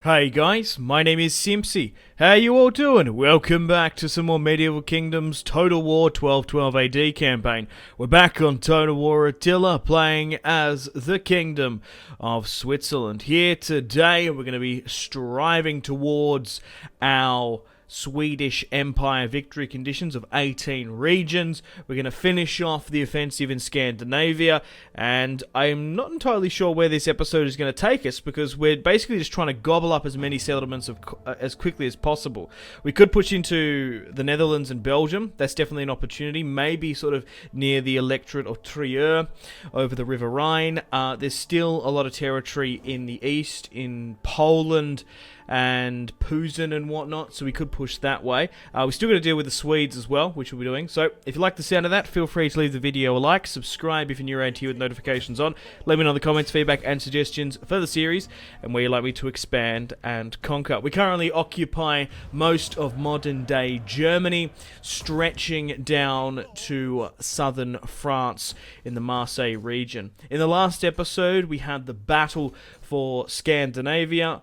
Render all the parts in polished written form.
Hey guys, my name is Simpzy. How you all doing? Welcome back to some more Medieval Kingdoms Total War 1212 AD campaign. We're back on Total War Attila, playing as the Kingdom of Switzerland. Here today, we're going to be striving towards our Swedish Empire victory conditions of 18 regions. We're going to finish off the offensive in Scandinavia, and I'm not entirely sure where this episode is going to take us, because we're basically just trying to gobble up as many settlements as quickly as possible. We could push into the Netherlands and Belgium. That's definitely an opportunity. Maybe sort of near the electorate of Trier over the River Rhine. There's still a lot of territory in the east, in Poland and Posen and whatnot, so we could push that way. We're still going to deal with the Swedes as well, which we'll be doing. So if you like the sound of that, feel free to leave the video a like, subscribe if you're new around here with notifications on. Let me know in the comments feedback and suggestions for the series and where you'd like me to expand and conquer. We currently occupy most of modern day Germany, stretching down to southern France in the Marseille region. In the last episode, we had the battle for Scandinavia.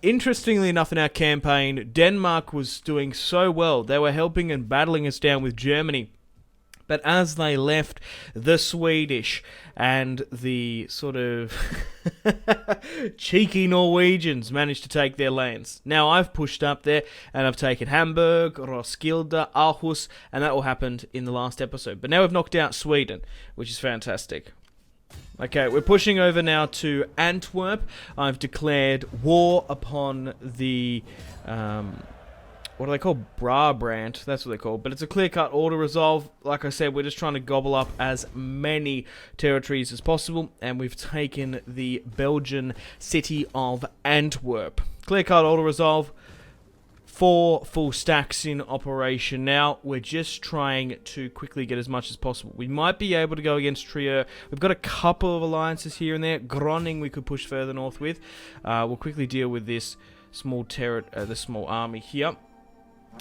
Interestingly enough, in our campaign, Denmark was doing so well. They were helping and battling us down with Germany. But as they left, the Swedish and the sort of cheeky Norwegians managed to take their lands. Now, I've pushed up there and I've taken Hamburg, Roskilde, Aarhus, and that all happened in the last episode. But now we've knocked out Sweden, which is fantastic. Okay, we're pushing over now to Antwerp. I've declared war upon the, what are they called? Brabant, that's what they're called. But it's a clear-cut order resolve. Like I said, we're just trying to gobble up as many territories as possible. And we've taken the Belgian city of Antwerp. Clear-cut order resolve. 4 full stacks in operation now. We're just trying to quickly get as much as possible. We might be able to go against Trier. We've got a couple of alliances here and there. Groningen we could push further north with. We'll quickly deal with this small small army here.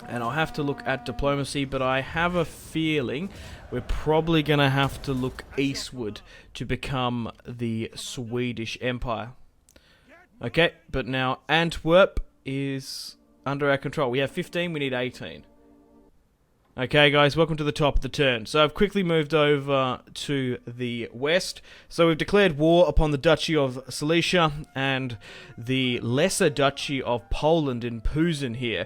And I'll have to look at diplomacy, but I have a feeling we're probably going to have to look eastward to become the Swedish Empire. Okay, but now Antwerp is under our control. We have 15, we need 18. Okay guys, welcome to the top of the turn. So I've quickly moved over to the west. So we've declared war upon the Duchy of Silesia and the Lesser Duchy of Poland in Posen here.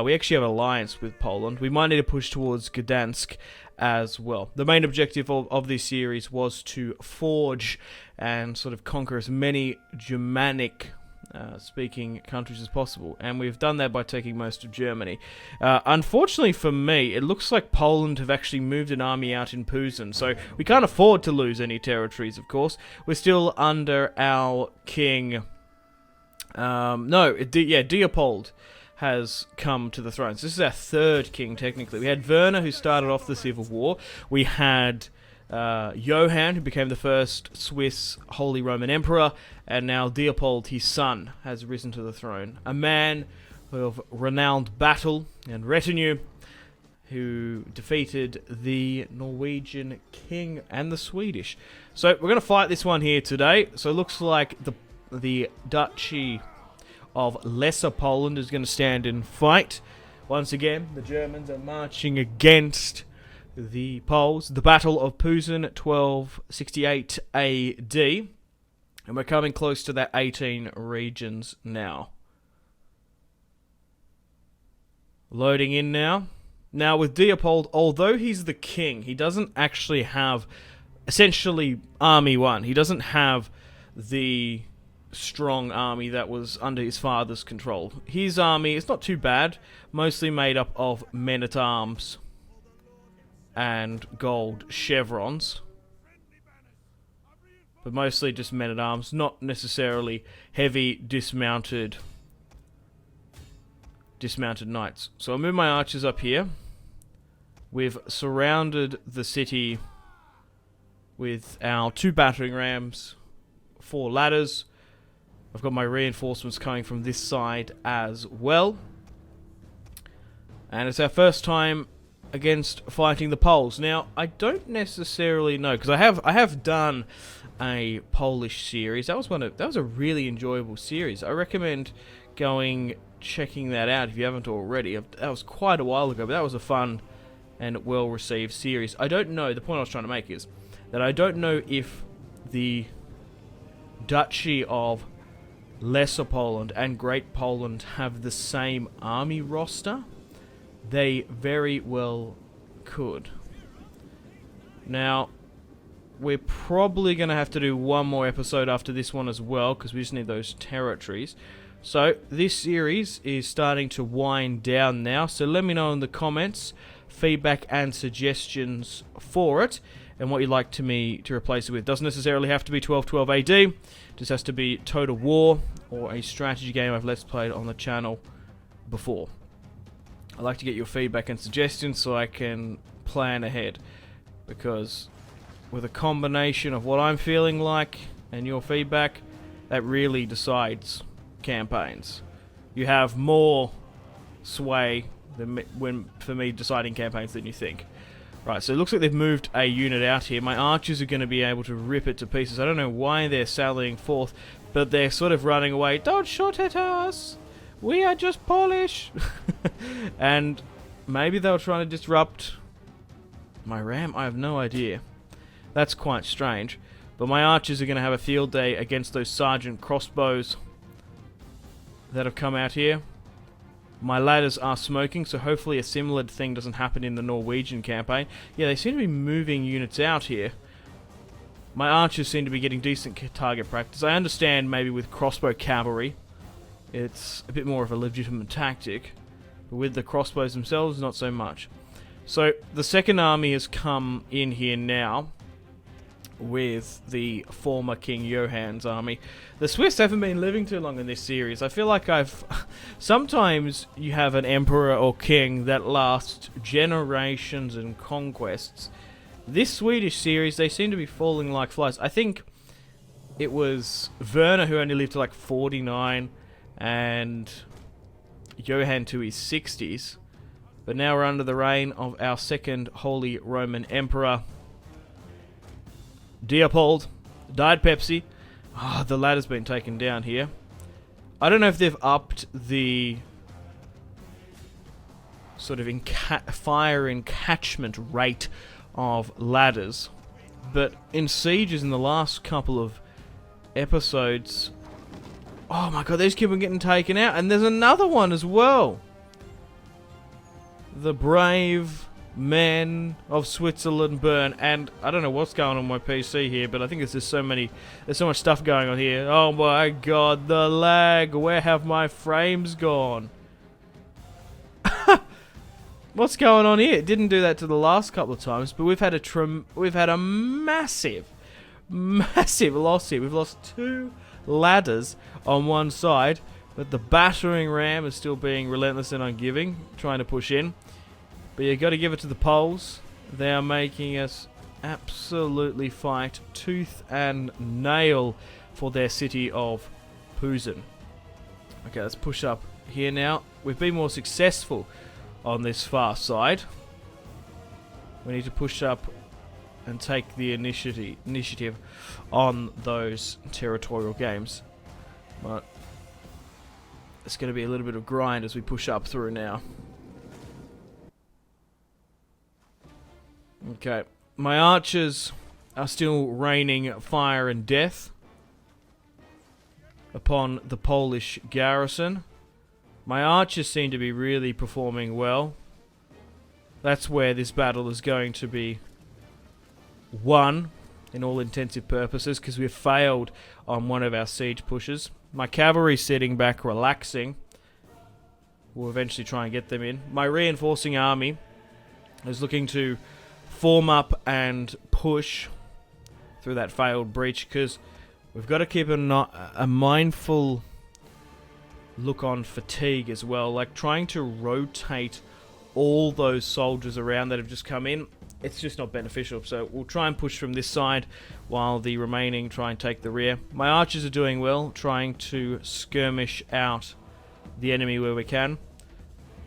We actually have an alliance with Poland. We might need to push towards Gdansk as well. The main objective of this series was to forge and sort of conquer as many Germanic speaking countries as possible, and we've done that by taking most of Germany. Unfortunately for me, it looks like Poland have actually moved an army out in Posen, so we can't afford to lose any territories, of course. We're still under our king. Leopold has come to the throne. So this is our third king, technically. We had Werner, who started off the Civil War. We had Johann, who became the first Swiss Holy Roman Emperor, and now Leopold, his son, has risen to the throne. A man of renowned battle and retinue, who defeated the Norwegian king and the Swedish. So we're going to fight this one here today. So it looks like the Duchy of Lesser Poland is going to stand and fight. Once again, the Germans are marching against the Poles. The Battle of Posen, 1268 AD. And we're coming close to that 18 regions now. Loading in now. Now with Leopold, although he's the king, he doesn't actually have, essentially, Army 1. He doesn't have the strong army that was under his father's control. His army is not too bad, mostly made up of men-at-arms and gold chevrons, but mostly just men-at-arms, not necessarily heavy dismounted knights. So I'll move my archers up here. We've surrounded the city with our 2 battering rams, 4 ladders. I've got my reinforcements coming from this side as well. And it's our first time against fighting the Poles. Now, I don't necessarily know, because I have done a Polish series. That was a really enjoyable series. I recommend checking that out if you haven't already. That was quite a while ago, but that was a fun and well-received series. I don't know, the point I was trying to make is that I don't know if the Duchy of Lesser Poland and Great Poland have the same army roster. They very well could. Now, we're probably going to have to do one more episode after this one as well, because we just need those territories. So, this series is starting to wind down now, so let me know in the comments feedback and suggestions for it, and what you'd like me to replace it with. Doesn't necessarily have to be 1212 AD, just has to be Total War, or a strategy game I've Let's Played on the channel before. I like to get your feedback and suggestions so I can plan ahead, because with a combination of what I'm feeling like and your feedback, that really decides campaigns. You have more sway for me deciding campaigns than you think. Right, so it looks like they've moved a unit out here. My archers are going to be able to rip it to pieces. I don't know why they're sallying forth, but they're sort of running away. Don't shoot at us! We are just Polish! And maybe they were trying to disrupt my ram? I have no idea. That's quite strange. But my archers are going to have a field day against those sergeant crossbows that have come out here. My ladders are smoking, so hopefully a similar thing doesn't happen in the Norwegian campaign. Yeah, they seem to be moving units out here. My archers seem to be getting decent target practice. I understand maybe with crossbow cavalry, it's a bit more of a legitimate tactic. But with the crossbows themselves, not so much. So, the second army has come in here now with the former King Johann's army. The Swiss haven't been living too long in this series. I feel like sometimes you have an emperor or king that lasts generations and conquests. This Swedish series, they seem to be falling like flies. I think it was Werner who only lived to like 49 and Johann to his 60s. But now we're under the reign of our second Holy Roman Emperor, Leopold. Died Pepsi. The ladder's been taken down here. I don't know if they've upped the sort of fire encatchment rate of ladders, but in sieges in the last couple of episodes, oh my god, they just keep on getting taken out. And there's another one as well. The brave men of Switzerland burn. And I don't know what's going on my PC here, but I think there's so much stuff going on here. Oh my god, the lag. Where have my frames gone? What's going on here? It didn't do that to the last couple of times, but we've had a massive loss here. We've lost 2 ladders on one side, but the battering ram is still being relentless and unforgiving, trying to push in. But you got to give it to the Poles. They are making us absolutely fight tooth and nail for their city of Posen. Okay, let's push up here now. We've been more successful on this far side. We need to push up and take the initiative on those territorial games. But it's going to be a little bit of grind as we push up through now. Okay, my archers are still raining fire and death upon the Polish garrison. My archers seem to be really performing well. That's where this battle is going to be won, in all intensive purposes, because we've failed on one of our siege pushes. My cavalry sitting back, relaxing. We'll eventually try and get them in. My reinforcing army is looking to form up and push through that failed breach, because we've got to keep a mindful look on fatigue as well. Like trying to rotate all those soldiers around that have just come in, it's just not beneficial. So we'll try and push from this side while the remaining try and take the rear. My archers are doing well, trying to skirmish out the enemy where we can.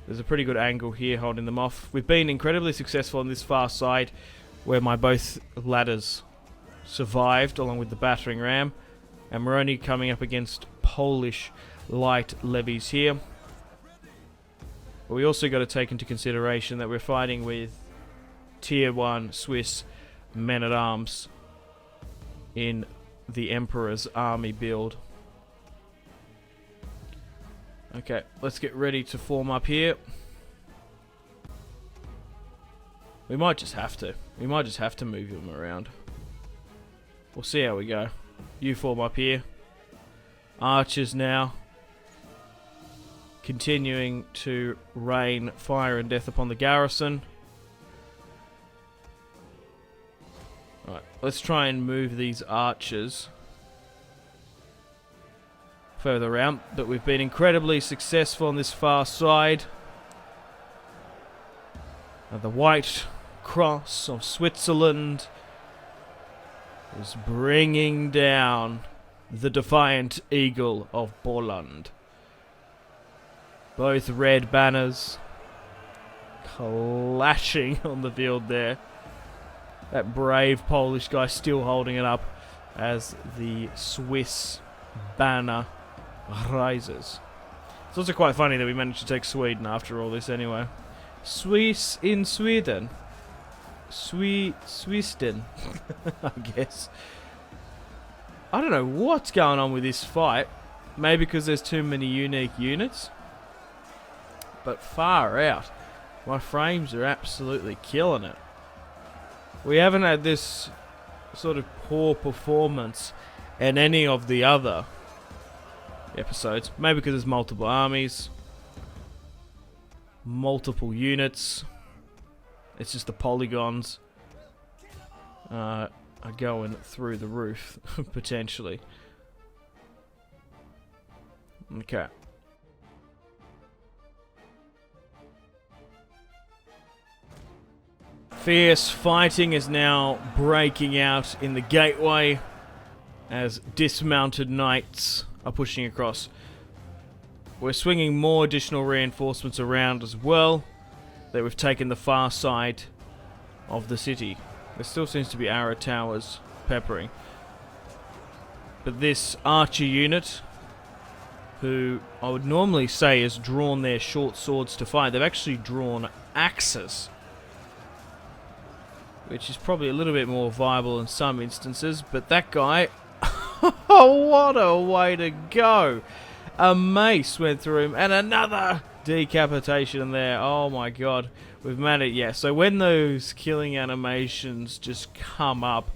There's a pretty good angle here holding them off. We've been incredibly successful on this far side where my both ladders survived along with the battering ram. And we're only coming up against Polish light levies here. But we also got to take into consideration that we're fighting with Tier 1 Swiss men-at-arms in the Emperor's army build. Okay, let's get ready to form up here. We might just have to. We might just have to move them around. We'll see how we go. You form up here. Archers now. Continuing to rain fire and death upon the garrison. Alright, let's try and move these archers further out, but we've been incredibly successful on this far side. The White Cross of Switzerland is bringing down the Defiant Eagle of Poland. Both red banners clashing on the field there. That brave Polish guy still holding it up as the Swiss banner rises. It's also quite funny that we managed to take Sweden after all this anyway. Swiss in Sweden. Swisten, I guess. I don't know what's going on with this fight. Maybe because there's too many unique units. But far out. My frames are absolutely killing it. We haven't had this sort of poor performance in any of the other episodes. Maybe because there's multiple armies, multiple units. It's just the polygons are going through the roof, potentially. Okay. Fierce fighting is now breaking out in the gateway as dismounted knights are pushing across. We're swinging more additional reinforcements around as well. That we've taken the far side of the city. There still seems to be arrow towers peppering. But this archer unit, who I would normally say has drawn their short swords to fight, they've actually drawn axes. Which is probably a little bit more viable in some instances. But that guy, what a way to go. A mace went through him and another decapitation there. Oh my god. We've managed. Yeah, so when those killing animations just come up,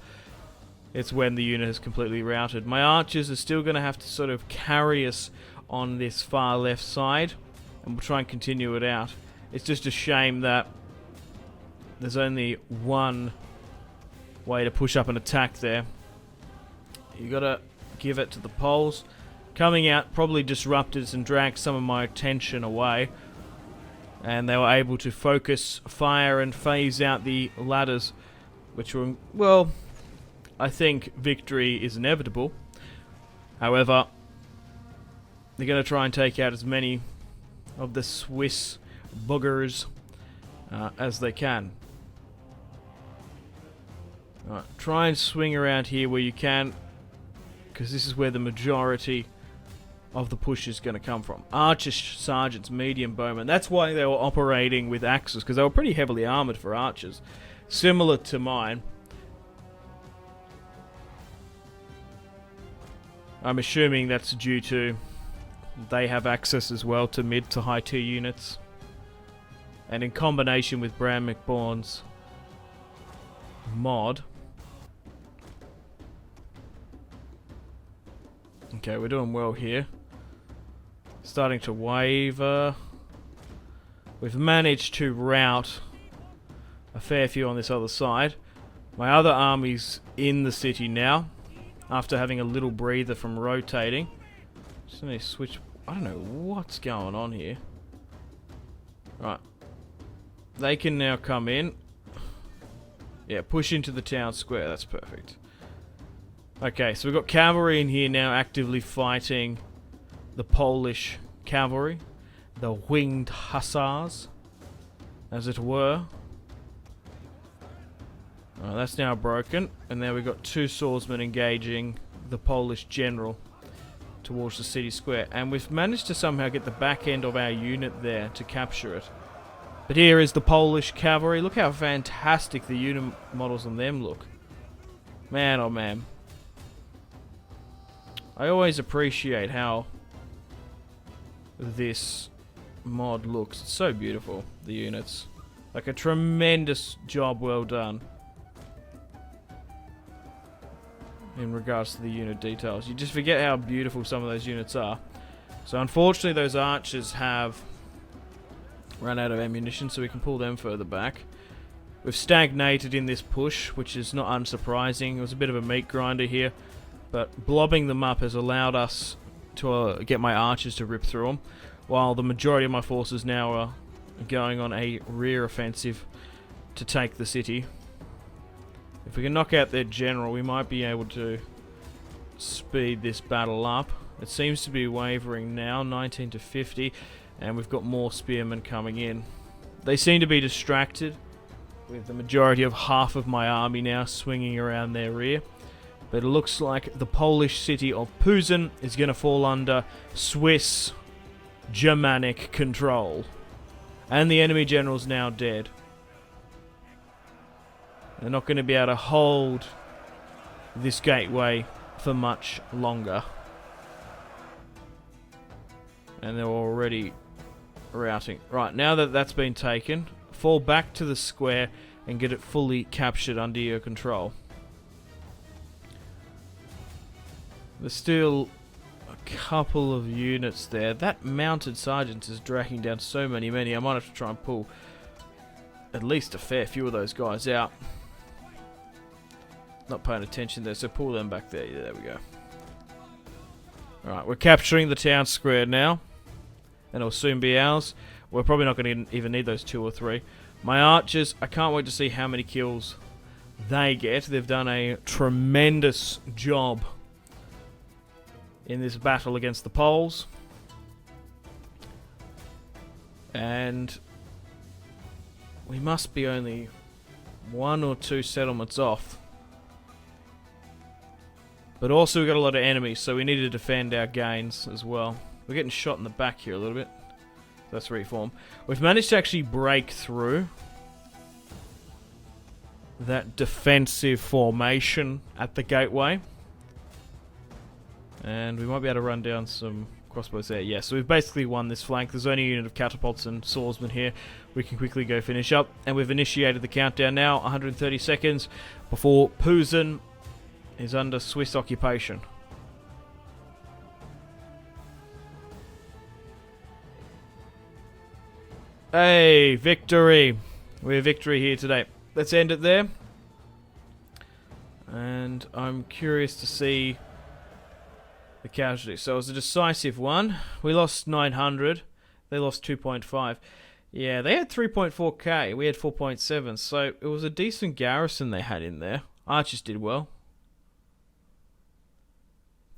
it's when the unit is completely routed. My archers are still going to have to sort of carry us on this far left side, and we'll try and continue it out. It's just a shame that there's only one way to push up an attack there. You got to give it to the Poles. Coming out probably disrupted and dragged some of my attention away. And they were able to focus fire and phase out the ladders. Which were, well, I think victory is inevitable. However, they're going to try and take out as many of the Swiss buggers as they can. Alright, try and swing around here where you can, because this is where the majority of the push is going to come from. Archers, sergeants, medium bowmen. That's why they were operating with axes, because they were pretty heavily armoured for archers. Similar to mine. I'm assuming that's due to they have access as well to mid to high tier units. And in combination with Bram McBourne's mod. Okay, we're doing well here. Starting to waver. We've managed to rout a fair few on this other side. My other army's in the city now, after having a little breather from rotating. Just need to switch. I don't know what's going on here. Right. They can now come in. Yeah, push into the town square. That's perfect. Okay, so we've got cavalry in here now actively fighting the Polish cavalry. the winged hussars, as it were. That's now broken, and now we've got 2 swordsmen engaging the Polish general towards the city square, and we've managed to somehow get the back end of our unit there to capture it. But here is the Polish cavalry. Look how fantastic the unit models on them look. Man, oh man. I always appreciate how this mod looks. It's so beautiful, the units. Like a tremendous job well done in regards to the unit details. You just forget how beautiful some of those units are. So unfortunately those archers have run out of ammunition, so we can pull them further back. We've stagnated in this push, which is not unsurprising. It was a bit of a meat grinder here, but blobbing them up has allowed us to get my archers to rip through them, while the majority of my forces now are going on a rear offensive to take the city. If we can knock out their general, we might be able to speed this battle up. It seems to be wavering now, 19 to 50, and we've got more spearmen coming in. They seem to be distracted, with the majority of half of my army now swinging around their rear. But it looks like the Polish city of Posen is going to fall under Swiss Germanic control. And the enemy general's now dead. They're not going to be able to hold this gateway for much longer. And they're already routing. Right, now that that's been taken, fall back to the square and get it fully captured under your control. There's still a couple of units there. That mounted sergeant is dragging down so many. I might have to try and pull at least a fair few of those guys out. Not paying attention there, so pull them back there. Yeah, there we go. Alright, we're capturing the town square now, and it'll soon be ours. We're probably not going to even need those 2 or 3. My archers, I can't wait to see how many kills they get. They've done a tremendous job in this battle against the Poles. And we must be only 1 or 2 settlements off. But also we've got a lot of enemies, so we need to defend our gains as well. We're getting shot in the back here a little bit. Let's reform. We've managed to actually break through that defensive formation at the gateway. And we might be able to run down some crossbows there. Yeah, so we've basically won this flank. There's only a unit of catapults and swordsmen here. We can quickly go finish up. And we've initiated the countdown now. 130 seconds before Posen is under Swiss occupation. Hey, victory! We have victory here today. Let's end it there. And I'm curious to see the casualties. So it was a decisive one. We lost 900. They lost 2.5. Yeah, they had 3.4k. We had 4.7. So it was a decent garrison they had in there. Archers did well.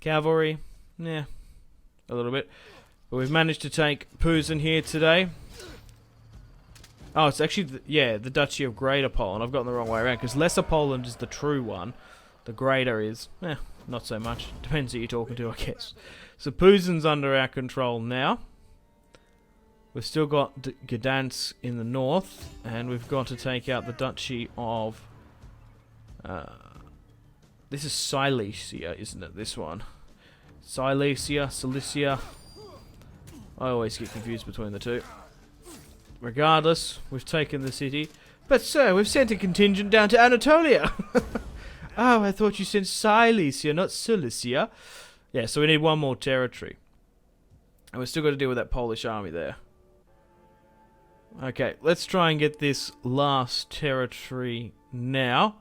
Cavalry, yeah, a little bit. But we've managed to take Posen here today. Oh, it's actually, the Duchy of Greater Poland. I've gotten the wrong way around, because Lesser Poland is the true one. The Greater is, not so much. Depends who you're talking to, I guess. So Posen's under our control now. We've still got Gdansk in the north, and we've got to take out the Duchy of... this is Silesia, isn't it, this one? Cilicia. I always get confused between the two. Regardless, we've taken the city. But sir, we've sent a contingent down to Anatolia. Oh, I thought you sent Silesia, not Cilicia. Yeah, so we need 1 more territory. And we've still got to deal with that Polish army there. Okay, let's try and get this last territory now.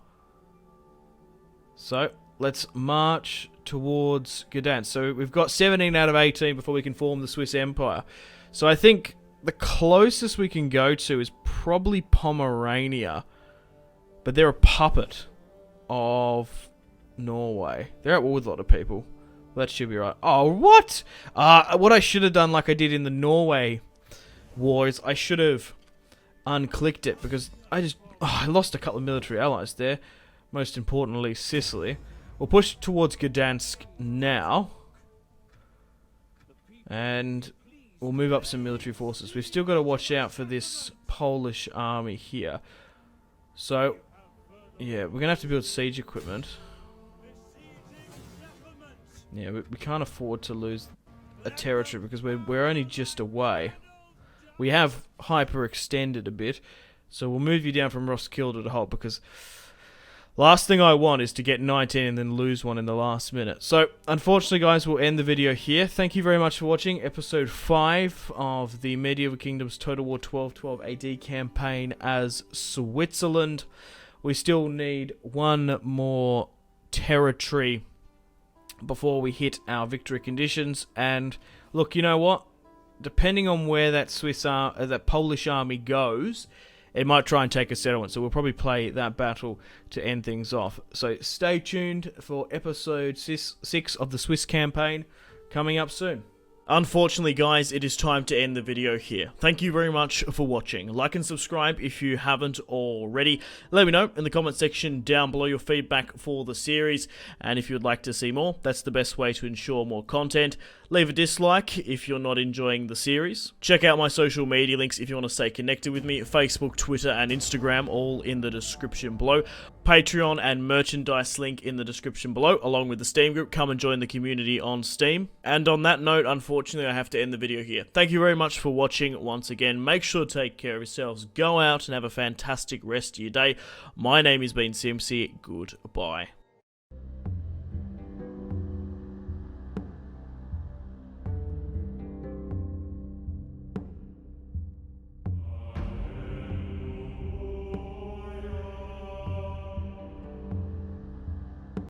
So, let's march towards Gdansk. So we've got 17 out of 18 before we can form the Swiss Empire. So I think the closest we can go to is probably Pomerania. But they're a puppet of Norway. They're at war with a lot of people. That should be right. Oh, what? What I should have done like I did in the Norway wars. I should have unclicked it because I lost a couple of military allies there. Most importantly, Sicily. We'll push towards Gdansk now. And we'll move up some military forces. We've still got to watch out for this Polish army here. So, yeah, we're going to have to build siege equipment. Yeah, we can't afford to lose a territory because we're only just away. We have hyperextended a bit. So we'll move you down from Roskilde to Holt because last thing I want is to get 19 and then lose one in the last minute. So, unfortunately, guys, we'll end the video here. Thank you very much for watching episode 5 of the Medieval Kingdoms Total War 1212 AD campaign as Switzerland. We still need one more territory before we hit our victory conditions. And, look, you know what? Depending on where that that Polish army goes, it might try and take a settlement, so we'll probably play that battle to end things off. So stay tuned for episode 6 of the Swiss campaign coming up soon. Unfortunately, guys, it is time to end the video here. Thank you very much for watching. Like and subscribe if you haven't already. Let me know in the comment section down below your feedback for the series. And if you'd like to see more, that's the best way to ensure more content. Leave a dislike if you're not enjoying the series. Check out my social media links if you want to stay connected with me. Facebook, Twitter, and Instagram, all in the description below. Patreon and merchandise link in the description below, along with the Steam group. Come and join the community on Steam. And on that note, unfortunately, I have to end the video here. Thank you very much for watching once again. Make sure to take care of yourselves. Go out and have a fantastic rest of your day. My name has been Simpzy. Goodbye.